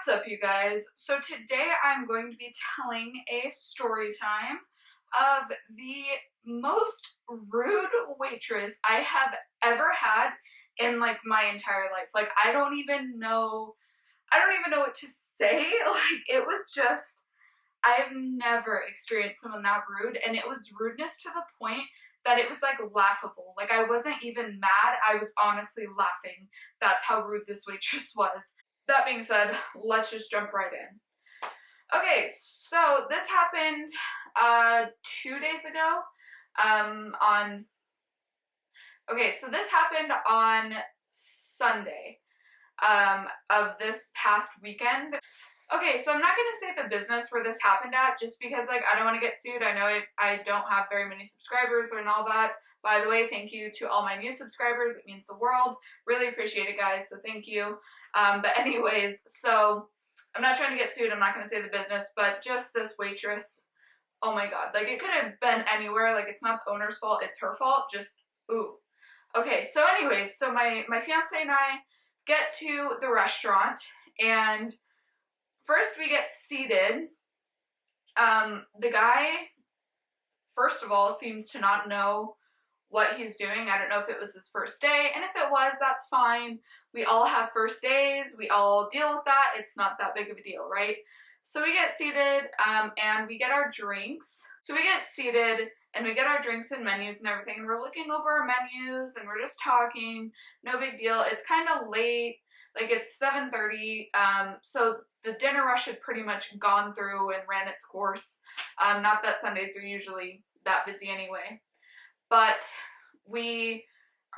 What's up, you guys? So today I'm going to be telling a story time of the most rude waitress I have ever had in like my entire life. Like I don't even know what to say. Like it was just, I've never experienced someone that rude, and it was rudeness to the point that it was like laughable. Like I wasn't even mad, I was honestly laughing. That's how rude this waitress was. That being said, let's just jump right in. Okay, so this happened 2 days ago. So this happened on Sunday of this past weekend. Okay, so I'm not gonna say the business where this happened at, just because like I don't want to get sued. I know I don't have very many subscribers and all that. By the way, thank you to all my new subscribers. It means the world. Really appreciate it, guys, so thank you. But anyways, so I'm not trying to get sued. I'm not gonna say the business, but just this waitress. Oh my god, like it could have been anywhere. Like it's not the owner's fault, it's her fault. Just ooh. Okay, so anyways, so my fiance and I get to the restaurant, and first we get seated. The guy, first of all, seems to not know what he's doing. I don't know if it was his first day, and if it was, that's fine. We all have first days, we all deal with that. It's not that big of a deal, right? So we get seated, and we get our drinks. So we get seated, and we get our drinks and menus and everything, and we're looking over our menus, and we're just talking. No big deal. It's kind of late. Like it's 7:30, so the dinner rush had pretty much gone through and ran its course. Not that Sundays are usually that busy anyway. But we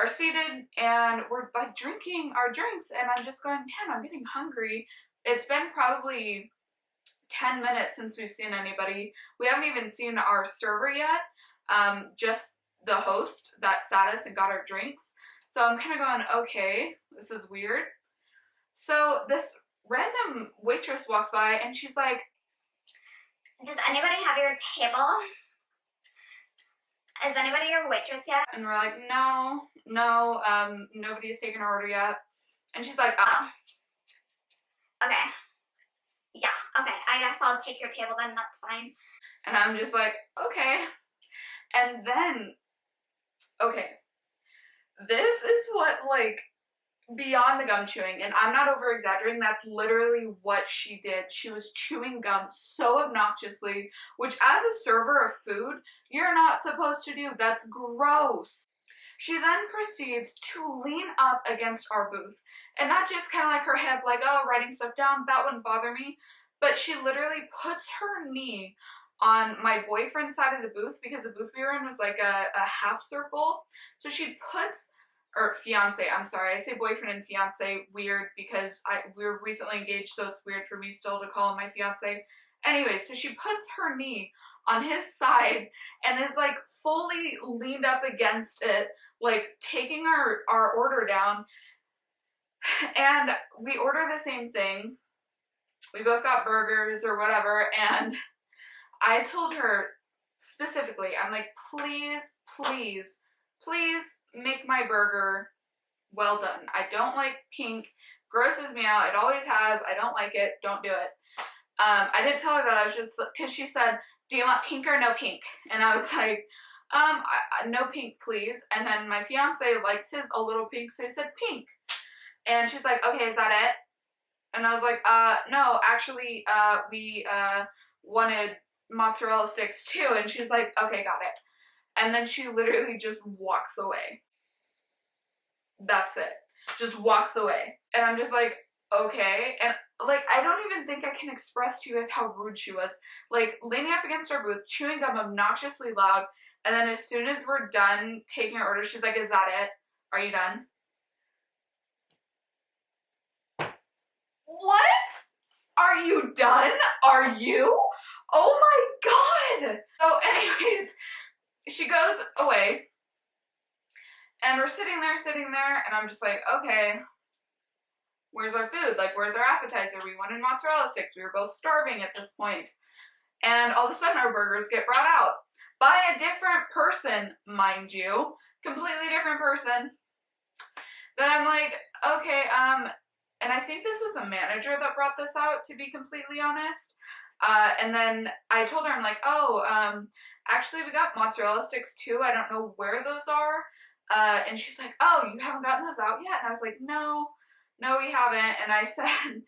are seated and we're like drinking our drinks, and I'm just going, man, I'm getting hungry. It's been probably 10 minutes since we've seen anybody. We haven't even seen our server yet, just the host that sat us and got our drinks. So I'm kind of going, okay, this is weird. So this random waitress walks by and she's like, does anybody have your table? Is anybody your waitress yet? And we're like, no, nobody's taken our order yet. And she's like, oh. Okay. Yeah, okay, I guess I'll take your table then, that's fine. And I'm just like, okay. And then, okay, this is what, like, beyond the gum chewing, and I'm not over exaggerating, that's literally what she did. She was chewing gum so obnoxiously, which as a server of food, you're not supposed to do. That's gross. She then proceeds to lean up against our booth, and not just kind of like her hip, like, oh, writing stuff down, that wouldn't bother me, but she literally puts her knee on my boyfriend's side of the booth, because the booth we were in was like a half circle. So she puts, or fiance, I'm sorry, I say boyfriend and fiance weird because we were recently engaged, so it's weird for me still to call him my fiance. Anyway, so she puts her knee on his side and is like fully leaned up against it, like taking our order down. And we order the same thing. We both got burgers or whatever, and I told her specifically, I'm like, please, please, please make my burger well done. I don't like pink. Grosses me out. It always has. I don't like it. Don't do it. I didn't tell her that. I was just, because she said, do you want pink or no pink? And I was like, no pink, please. And then my fiance likes his a little pink, so he said pink. And she's like, okay, is that it? And I was like, no, actually, we wanted mozzarella sticks too. And she's like, okay, got it. And then she literally just walks away. That's it. Just walks away. And I'm just like, okay. And like, I don't even think I can express to you guys how rude she was. Like, leaning up against our booth, chewing gum obnoxiously loud. And then as soon as we're done taking our order, she's like, is that it? Are you done? What? Are you done? Are you? Oh my god! So anyways, she goes away, and we're sitting there, and I'm just like, okay, where's our food? Like, where's our appetizer? We wanted mozzarella sticks. We were both starving at this point. And all of a sudden, our burgers get brought out by a different person, mind you. Completely different person. Then I'm like, okay, And I think this was a manager that brought this out, to be completely honest. And then I told her, I'm like, oh, actually we got mozzarella sticks too. I don't know where those are. And she's like, oh, you haven't gotten those out yet? And I was like, no, we haven't. And I said,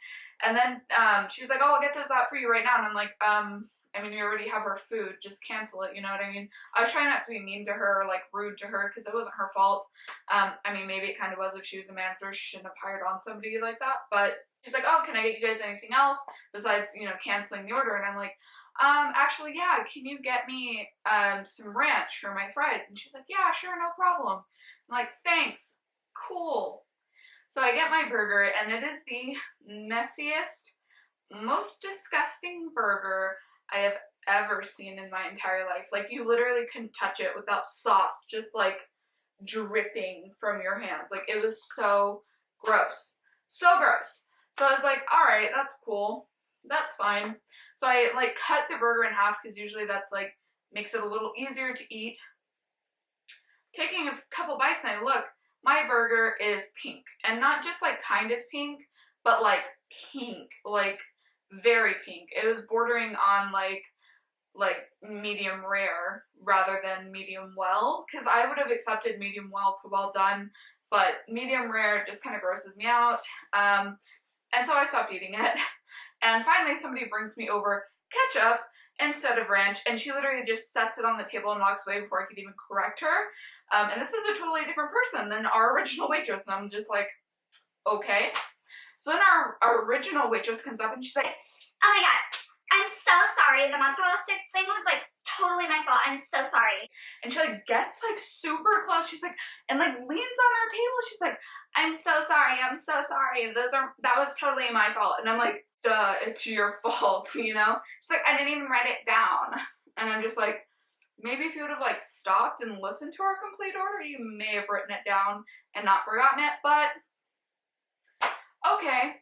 and then she was like, oh, I'll get those out for you right now. And I'm like, I mean, you already have her food, just cancel it, you know what I mean? I was trying not to be mean to her or like rude to her because it wasn't her fault. I mean, maybe it kind of was. If she was a manager, she shouldn't have hired on somebody like that. But she's like, oh, can I get you guys anything else besides, you know, canceling the order? And I'm like, actually, yeah, can you get me some ranch for my fries? And she's like, yeah, sure, no problem. I'm like, thanks, cool. So I get my burger, and it is the messiest, most disgusting burger I have ever seen in my entire life. Like, you literally couldn't touch it without sauce just like dripping from your hands. Like, it was so gross. So gross. So I was like, alright, that's cool. That's fine. So I like cut the burger in half because usually that's like makes it a little easier to eat. Taking a couple bites and I look, my burger is pink. And not just like kind of pink, but like pink. Like very pink. It was bordering on like medium rare rather than medium well, because I would have accepted medium well to well done, but medium rare just kind of grosses me out. And so I stopped eating it. And finally somebody brings me over ketchup instead of ranch, and she literally just sets it on the table and walks away before I could even correct her. And this is a totally different person than our original waitress, and I'm just like, okay. So then our original waitress comes up and she's like, oh my god, I'm so sorry. The mozzarella sticks thing was like totally my fault. I'm so sorry. And she like gets like super close. She's like, and like leans on our table. She's like, I'm so sorry. I'm so sorry. That was totally my fault. And I'm like, duh, it's your fault, you know? She's like, I didn't even write it down. And I'm just like, maybe if you would have like stopped and listened to our complete order, you may have written it down and not forgotten it, but okay.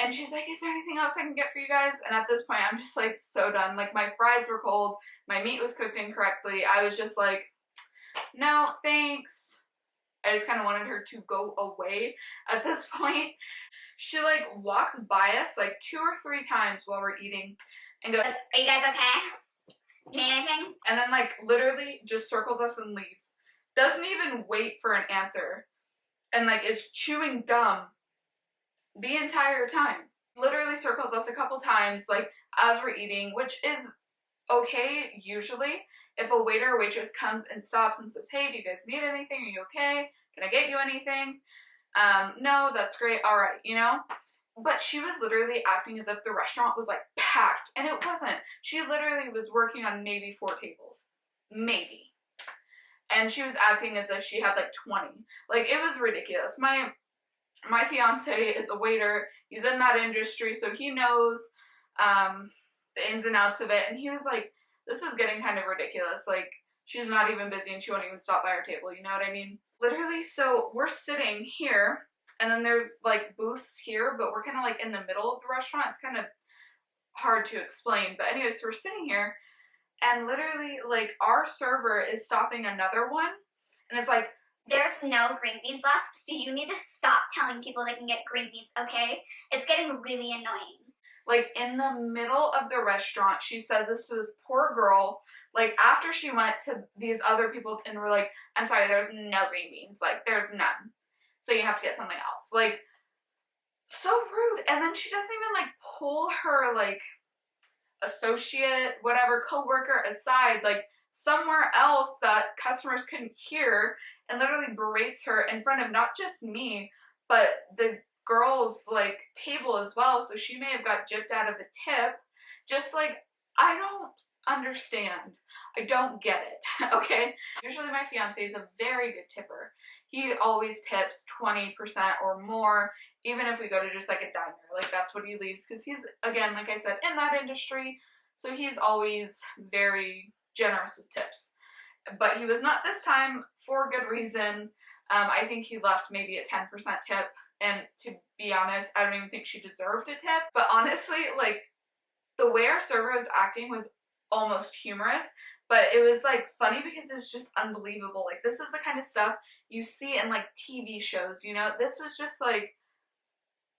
And she's like, is there anything else I can get for you guys? And at this point, I'm just like so done. Like, my fries were cold, my meat was cooked incorrectly. I was just like, no, thanks. I just kind of wanted her to go away at this point. She like walks by us like 2 or 3 times while we're eating and goes, are you guys okay? Need anything? And then like literally just circles us and leaves. Doesn't even wait for an answer. And like is chewing gum the entire time. Literally circles us a couple times like as we're eating, which is okay usually. If a waiter or waitress comes and stops and says, hey, do you guys need anything? Are you okay? Can I get you anything? No, that's great. All right, you know? But she was literally acting as if the restaurant was like packed, and it wasn't. She literally was working on maybe 4 tables. Maybe. And she was acting as if she had like 20. Like, it was ridiculous. My fiance is a waiter. He's in that industry, so he knows the ins and outs of it. And he was like, this is getting kind of ridiculous. Like, she's not even busy and she won't even stop by our table. You know what I mean? Literally, so we're sitting here, and then there's like booths here, but we're kind of like in the middle of the restaurant. It's kind of hard to explain. But anyways, so we're sitting here, and literally like our server is stopping another one, and it's like, there's no green beans left, so you need to stop telling people they can get green beans, okay? It's getting really annoying. Like, in the middle of the restaurant, she says this to this poor girl, like, after she went to these other people and were like, I'm sorry, there's no green beans. Like, there's none. So you have to get something else. Like, so rude. And then she doesn't even, like, pull her, like, associate, whatever, coworker aside, like, somewhere else that customers couldn't hear, and literally berates her in front of not just me, but the girl's like table as well. So she may have got gypped out of a tip. Just like, I don't understand. I don't get it. Okay? Usually my fiance is a very good tipper. He always tips 20% or more, even if we go to just like a diner. Like, that's what he leaves, because he's, again, like I said, in that industry. So he's always very generous with tips. But he was not this time, for good reason. I think he left maybe a 10% tip. And to be honest, I don't even think she deserved a tip. But honestly, like, the way our server was acting was almost humorous. But it was, like, funny because it was just unbelievable. Like, this is the kind of stuff you see in, like, TV shows, you know? This was just, like,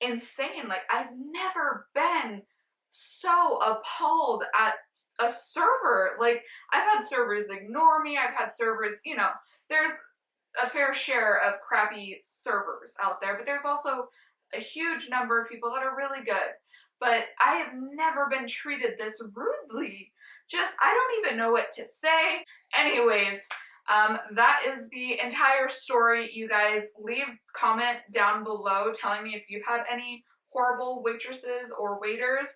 insane. Like, I've never been so appalled at a server. Like, I've had servers ignore me, I've had servers, you know, there's a fair share of crappy servers out there, but there's also a huge number of people that are really good. But I have never been treated this rudely. Just, I don't even know what to say. Anyways, that is the entire story. You guys leave comment down below telling me if you've had any horrible waitresses or waiters.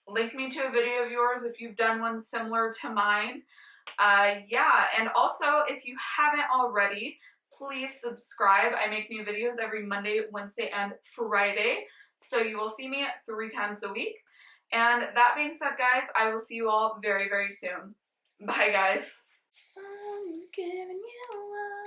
Link me to a video of yours if you've done one similar to mine. Yeah, and also if you haven't already, please subscribe. I make new videos every Monday, Wednesday, and Friday, so you will see me 3 times a week. And that being said, guys, I will see you all very, very soon. Bye, guys. I'm giving you up.